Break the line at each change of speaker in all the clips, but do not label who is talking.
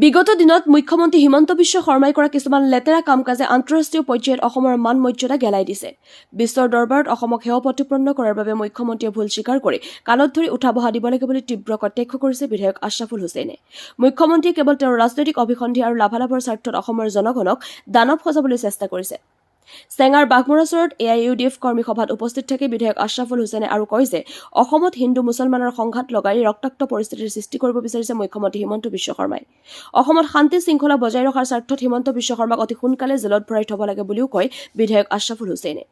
বিগত দিনত মুখ্যমন্ত্ৰী হিমন্ত বিশ্ব শৰ্মাই কৰা কিছুমান লেতেৰা কাম কাজে আন্তঃৰাষ্ট্ৰীয় পৰ্যায়ত অসমৰ মান মৰ্যাদা গেলাই দিছে। বিশ্বৰ দৰবাৰত অসমক সেৱা প্ৰতিপন্ন কৰাৰ বাবে মুখ্যমন্ত্ৰীয়ে ভুল স্বীকাৰ কৰি কাণত ধৰি উঠা বহা দিব লাগে বুলি তীব্ৰ কটাক্ষ কৰিছে বিধায়ক আশ্ৰাফুল হুছেইনে। মুখ্যমন্ত্ৰীয়ে কেৱল তেওঁৰ ৰাজনৈতিক অভিসন্ধি আৰু লাভালাভৰ স্বাৰ্থত অসমৰ জনগণক দানৱ সজাবলৈ চেষ্টা কৰিছে। চেঙাৰ বাঘমৰাচৰত AIUDF কৰ্মী সভাত উপস্থিত থাকি বিধায়ক আশ্ৰাফুল হুছেইনে আৰু কয় যে অসমত হিন্দু মুছলমানৰ সংঘাত লগাই ৰক্তাক্ত পৰিস্থিতিৰ সৃষ্টি কৰিব বিচাৰিছে মুখ্যমন্ত্ৰী হিমন্ত বিশ্ব শৰ্মাই। অসমত শান্তি শৃংখলা বজাই ৰখাৰ স্বাৰ্থত হিমন্ত বিশ্ব শৰ্মাক অতি সোনকালে জেলত ভৰাই থব লাগে বুলিও কয় বিধায়ক আশ্ৰাফুল হুছেইনে।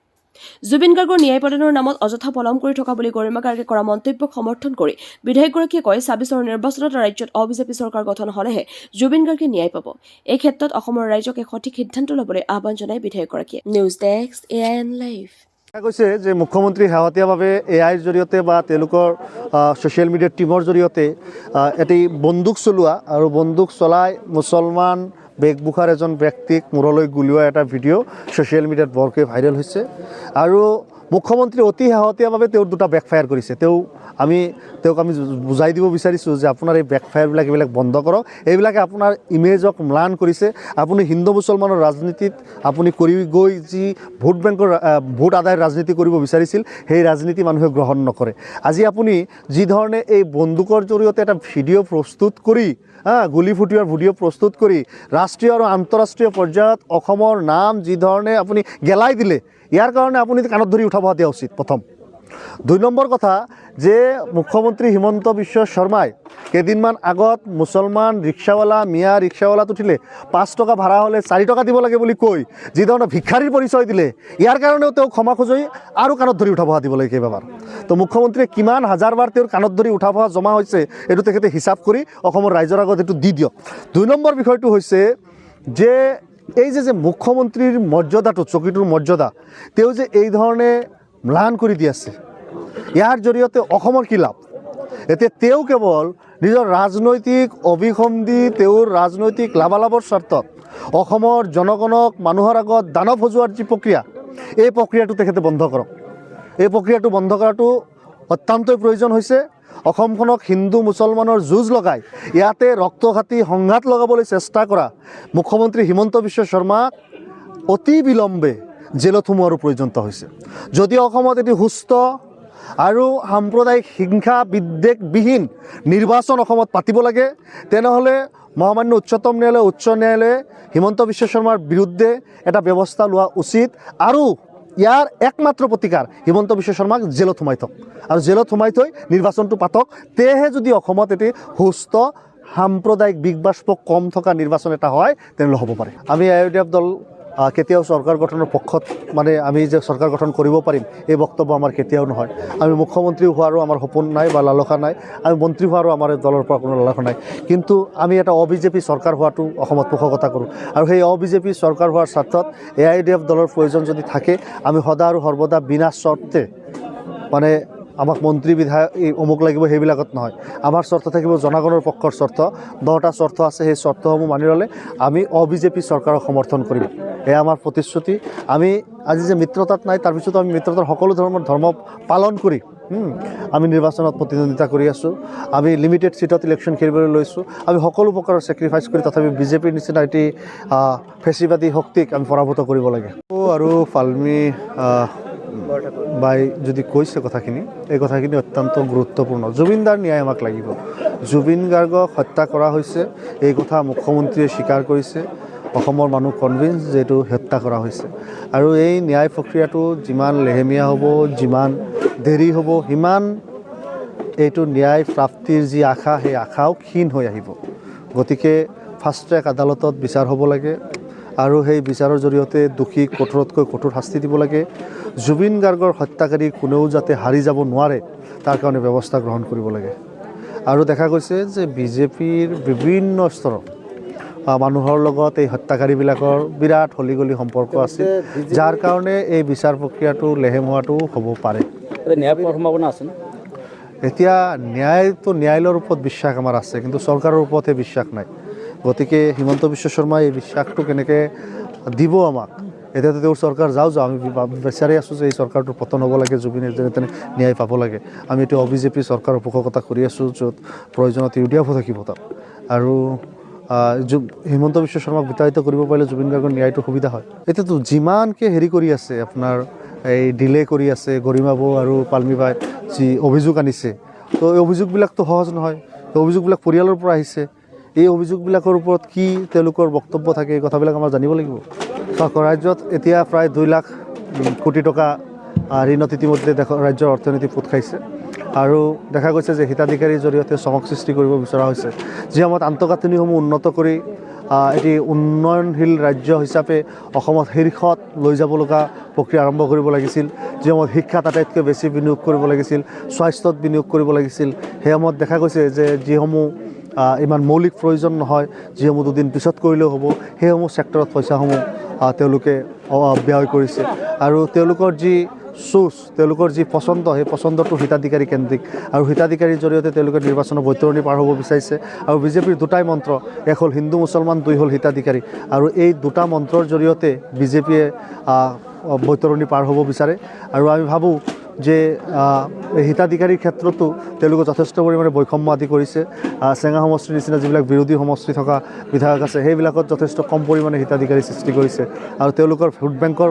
জুবিন গাৰ্গৰ ন্যায় প্ৰদানৰ নামত অযথা পলম কৰি থকা বুলি গৰিমা গাৰ্গে কৰা মন্তব্যক সমৰ্থন কৰি বিধায়কগৰাকীয়ে কয় ২৬ৰ নিৰ্বাচনত ৰাজ্যত অবিজেপি চৰকাৰ গঠন হলেহে জুবিন গাৰ্গে ন্যায় পাব। এই ক্ষেত্ৰত অসমৰ ৰাইজক এক সঠিক সিদ্ধান্ত ল'বলৈ আহ্বান জনায় বিধায়কগৰাকীয়ে। News desk AIN live.
কৈছে যে মুখ্যমন্ত্ৰী শেহতীয়াভাৱে AIৰ জৰিয়তে বা তেওঁলোকৰ ছ'চিয়েল মিডিয়াৰ টীমৰ জৰিয়তে এটি বন্দুক চলোৱা আৰু বন্দুক চলাই মুছলমান বেশভূষাৰ এজন ব্যক্তিক মূৰলৈ গুলীওৱা এটা ভিডিঅ' ছ'চিয়েল মিডিয়াত বৰকৈ ভাইৰেল হৈছে আৰু মুখ্যমন্ত্ৰী অতি শেহতীয়াভাৱে তেওঁৰ দুটা বেকফায়াৰ কৰিছে। তেওঁক আমি বুজাই দিব বিচাৰিছোঁ যে আপোনাৰ এই বেকফায়াৰবিলাক এইবিলাক বন্ধ কৰক। এইবিলাকে আপোনাৰ ইমেজক ম্লান কৰিছে। আপুনি হিন্দু মুছলমানৰ ৰাজনীতিত আপুনি কৰি গৈ যি ভোট আদায়ৰ ৰাজনীতি কৰিব বিচাৰিছিল সেই ৰাজনীতি মানুহে গ্ৰহণ নকৰে। আজি আপুনি যি ধৰণে এই বন্দুকৰ জৰিয়তে এটা ভিডিঅ' প্ৰস্তুত কৰি গুলি ফুটোৱাৰ ভিডিঅ' প্ৰস্তুত কৰি ৰাষ্ট্ৰীয় আৰু আন্তঃৰাষ্ট্ৰীয় পৰ্যায়ত অসমৰ নাম যি ধৰণে আপুনি গেলাই দিলে, ইয়াৰ কাৰণে আপুনি কাণত ধৰি উঠাব দিয়া উচিত। প্ৰথম ২ নম্বৰ কথা যে মুখ্যমন্ত্ৰী হিমন্ত বিশ্ব শৰ্মাই কেইদিনমান আগত মুছলমান ৰিক্সাৱালা মিয়া ৰিক্সাৱালাত উঠিলে ৫ টকা ভাড়া হ'লে ৪ টকা দিব লাগে বুলি কৈ যি ধৰণৰ ভিক্ষাৰীৰ পৰিচয় দিলে, ইয়াৰ কাৰণেও তেওঁ ক্ষমা খোজে আৰু কাণত ধৰি উঠা বহা দিব লাগে কেইবাবাৰ। তো মুখ্যমন্ত্ৰীয়ে কিমান হাজাৰবাৰ তেওঁৰ কাণত ধৰি উঠা বহা জমা হৈছে এইটো তেখেতে হিচাপ কৰি অসমৰ ৰাইজৰ আগত এইটো দি দিয়ক। ২ নম্বৰ বিষয়টো হৈছে যে এই যে মুখ্যমন্ত্ৰীৰ মৰ্যাদাটো, চকীটোৰ মৰ্যাদা তেওঁ যে এই ধৰণে ম্লান কৰি দি আছে, ইয়াৰ জৰিয়তে অসমৰ কি লাভ? এতিয়া তেওঁ কেৱল নিজৰ ৰাজনৈতিক অভিসন্ধি, তেওঁৰ ৰাজনৈতিক লাভালাভৰ স্বাৰ্থত অসমৰ জনগণক মানুহৰ আগত দানৱ সজোৱাৰ যি প্ৰক্ৰিয়া, এই প্ৰক্ৰিয়াটো তেখেতে বন্ধ কৰক। এই প্ৰক্ৰিয়াটো বন্ধ কৰাটো অত্যন্তই প্ৰয়োজন হৈছে। অসমখনক হিন্দু মুছলমানৰ যুঁজ লগাই ইয়াতে ৰক্তঘাতী সংঘাত লগাবলৈ চেষ্টা কৰা মুখ্যমন্ত্ৰী হিমন্ত বিশ্ব শৰ্মাক অতি বিলম্বে জেলত সোমোৱাৰো প্ৰয়োজনীয়তা হৈছে। যদি অসমত এটি সুস্থ আৰু সাম্প্ৰদায়িক হিংসা বিদ্বেষবিহীন নিৰ্বাচন অসমত পাতিব লাগে, তেনেহ'লে মহামান্য উচ্চতম ন্যায়ালয়, উচ্চ ন্যায়ালয়ে হিমন্ত বিশ্ব শৰ্মাৰ বিৰুদ্ধে এটা ব্যৱস্থা লোৱা উচিত আৰু ইয়াৰ একমাত্ৰ প্ৰতিকাৰ হিমন্ত বিশ্ব শৰ্মাক জেলত সোমাই থওক আৰু জেলত সোমাই থৈ নিৰ্বাচনটো পাতক। তেহে যদি অসমত এটি সুস্থ সাম্প্ৰদায়িক বিষ-বাষ্প কম থকা নিৰ্বাচন এটা হয় তেনেহ'লে হ'ব পাৰে। আমি AIUDF দল কেতিয়াও চৰকাৰ গঠনৰ পক্ষত আমি যে চৰকাৰ গঠন কৰিব পাৰিম এই বক্তব্য আমাৰ কেতিয়াও নহয়। আমি মুখ্যমন্ত্ৰী হোৱাৰো আমাৰ সপোন নাই বা লালসা নাই, আমি মন্ত্ৰী হোৱাৰো আমাৰ দলৰ পৰা কোনো লালসা নাই। কিন্তু আমি এটা অবিজেপি চৰকাৰ হোৱাটো অসমত পোষকতা কৰোঁ আৰু সেই অবিজেপি চৰকাৰ হোৱাৰ স্বাৰ্থত AIUDF দলৰ প্ৰয়োজন যদি থাকে, আমি সদা আৰু সৰ্বদা বিনা চৰ্তে আমাক মন্ত্ৰী বিধায়ক অমুক লাগিব সেইবিলাকত নহয়। আমাৰ চৰ্ত থাকিব জনগণৰ পক্ষৰ চৰ্ত। 10টা চৰ্ত আছে, সেই চৰ্তসমূহ মানি ল'লে আমি অবিজেপি চৰকাৰক সমৰ্থন কৰিম। এয়া আমাৰ প্ৰতিশ্ৰুতি। আমি আজি যে মিত্ৰতাত নাই, তাৰপিছতো আমি মিত্ৰতাৰ সকলো ধৰ্ম পালন কৰি আমি নিৰ্বাচনত প্ৰতিদ্বন্দ্বিতা কৰি আছোঁ। আমি লিমিটেড ছিটত ইলেকশ্যন খেলিবলৈ লৈছোঁ। আমি সকলো প্ৰকাৰৰ ছেক্ৰিফাইচ কৰি তথাপি বিজেপিৰ নিচিনা এটি ফেচিবাদী শক্তিক আমি পৰাভূত কৰিব লাগে। আৰু ফালমি বাই যদি কৈছে কথাখিনি, এই কথাখিনি অত্যন্ত গুৰুত্বপূৰ্ণ। জুবিনদাৰ ন্যায় আমাক লাগিব। জুবিন গাৰ্গক হত্যা কৰা হৈছে, এই কথা মুখ্যমন্ত্ৰীয়ে স্বীকাৰ কৰিছে। অসমৰ মানুহ কনভিন্স যে এইটো হত্যা কৰা হৈছে আৰু এই ন্যায় প্ৰক্ৰিয়াটো যিমান লেহেমীয়া হ'ব, যিমান দেৰি হ'ব, সিমান এইটো ন্যায় প্ৰাপ্তিৰ যি আশা, সেই আশাও ক্ষীণ হৈ আহিব। গতিকে ফাষ্ট ট্ৰেক আদালতত বিচাৰ হ'ব লাগে আৰু সেই বিচাৰৰ জৰিয়তে দোষীক কঠোৰতকৈ কঠোৰ শাস্তি দিব লাগে। জুবিন গাৰ্গৰ হত্যাকাৰী কোনেও যাতে হাৰি যাব নোৱাৰে তাৰ কাৰণে ব্যৱস্থা গ্ৰহণ কৰিব লাগে। আৰু দেখা গৈছে যে বিজেপিৰ বিভিন্ন স্তৰত মানুহৰ লগত এই হত্যাকাৰীবিলাকৰ বিৰাট হলিগলি সম্পৰ্ক আছে, যাৰ কাৰণে এই বিচাৰ প্ৰক্ৰিয়াটো লেহেম হোৱাটো হ'ব পাৰে।
ন্যায় পোৱাৰ সম্ভাৱনা আছে।
এতিয়া ন্যায়ালয়ৰ ওপৰত বিশ্বাস আমাৰ আছে, কিন্তু চৰকাৰৰ ওপৰতহে বিশ্বাস নাই। গতিকে হিমন্ত বিশ্ব শৰ্মাই এই বিশ্বাসটো কেনেকৈ দিব আমাক? এতিয়াতো তেওঁৰ চৰকাৰ যাওঁ আমি বিচাৰি আছোঁ যে এই চৰকাৰটোৰ পতন হ'ব লাগে, জুবিনে যেনে তেনে ন্যায় পাব লাগে। আমি এতিয়া অবিজেপি চৰকাৰৰ পোষকতা কৰি আছোঁ, য'ত প্ৰয়োজনত UDF থাকিব তাত। আৰু হিমন্ত বিশ্ব শৰ্মাক বিতাড়িত কৰিব পাৰিলে জুবিন গাৰ্গৰ ন্যায়টো সুবিধা হয়। এতিয়াতো যিমানকৈ হেৰি কৰি আছে আপোনাৰ এই ডিলে কৰি আছে গৰিমা বৌ আৰু পাল্মি বাই যি অভিযোগ আনিছে, তো এই অভিযোগবিলাকতো সহজ নহয়। এই অভিযোগবিলাক পৰিয়ালৰ পৰা আহিছে। এই অভিযোগবিলাকৰ ওপৰত কি তেওঁলোকৰ বক্তব্য থাকে, এই কথাবিলাক আমাৰ জানিব লাগিব। ৰাজ্যত এতিয়া প্ৰায় 2 লাখ কোটি টকা ঋণত ইতিমধ্যে ৰাজ্যৰ অৰ্থনীতি পোত খাইছে আৰু দেখা গৈছে যে হিতাধিকাৰীৰ জৰিয়তে চমক সৃষ্টি কৰিব বিচৰা হৈছে। যি সময়ত আন্তঃগাঁথনিসমূহ উন্নত কৰি এটি উন্নয়নশীল ৰাজ্য হিচাপে অসমত শীৰ্ষত লৈ যাব লগা প্ৰক্ৰিয়া আৰম্ভ কৰিব লাগিছিল। যি সময়ত শিক্ষাত আটাইতকৈ বেছি বিনিয়োগ কৰিব লাগিছিল, স্বাস্থ্যত বিনিয়োগ কৰিব লাগিছিল, সেই সময়ত দেখা গৈছে যে যিসমূহ ইমান মৌলিক প্ৰয়োজন নহয়, যিসমূহ দুদিন পিছত কৰিলেও হ'ব, সেইসমূহ ছেক্টৰত পইচাসমূহ তেওঁলোকে ব্যয় কৰিছে। আৰু তেওঁলোকৰ যি চুজ, তেওঁলোকৰ যি পচন্দ, সেই পচন্দটো হিতাধিকাৰী কেন্দ্ৰিক আৰু হিতাধিকাৰীৰ জৰিয়তে তেওঁলোকে নিৰ্বাচনৰ বৈতৰণি পাৰ হ'ব বিচাৰিছে। আৰু বিজেপিৰ দুটাই মন্ত্ৰ, এক হ'ল হিন্দু মুছলমান, 2 হ'ল হিতাধিকাৰী, আৰু এই দুটা মন্ত্ৰৰ জৰিয়তে বিজেপিয়ে বৈতৰণি পাৰ হ'ব বিচাৰে। আৰু আমি ভাবোঁ যে হিতাধিকাৰীৰ ক্ষেত্ৰতো তেওঁলোকে যথেষ্ট পৰিমাণে বৈষম্য আদি কৰিছে। চেঙা সমষ্টিৰ নিচিনা যিবিলাক বিৰোধী সমষ্টি থকা বিধায়ক আছে, সেইবিলাকত যথেষ্ট কম পৰিমাণে হিতাধিকাৰী সৃষ্টি কৰিছে আৰু তেওঁলোকৰ ভোট বেংকৰ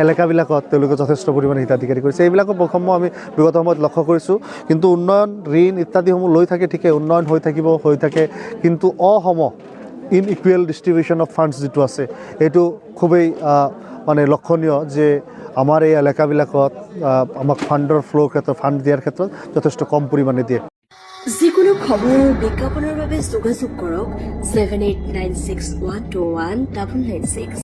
এলেকাবিলাকত তেওঁলোকে যথেষ্ট পৰিমাণে হিতাধিকাৰী কৰিছে। এইবিলাকৰ বৈষম্য আমি বিগত সময়ত লক্ষ্য কৰিছোঁ। কিন্তু উন্নয়ন, ঋণ ইত্যাদিসমূহ লৈ থাকে, ঠিকে উন্নয়ন হৈ থাকিব, হৈ থাকে, কিন্তু অসম ইনইকুৱেল ডিষ্ট্ৰিবিউশ্যন অফ ফাণ্ডছ যিটো আছে, এইটো খুবেই মানে লক্ষণীয় যে আমাৰ এই এলেকাবিলাকত আমাক ফাণ্ডৰ ফ্ল'ৰ ক্ষেত্ৰত, ফাণ্ড দিয়াৰ ক্ষেত্ৰত যথেষ্ট কম পৰিমাণে দিয়ে।
যিকোনো খবৰ বিজ্ঞাপনৰ বাবে যোগাযোগ কৰক 7896121996।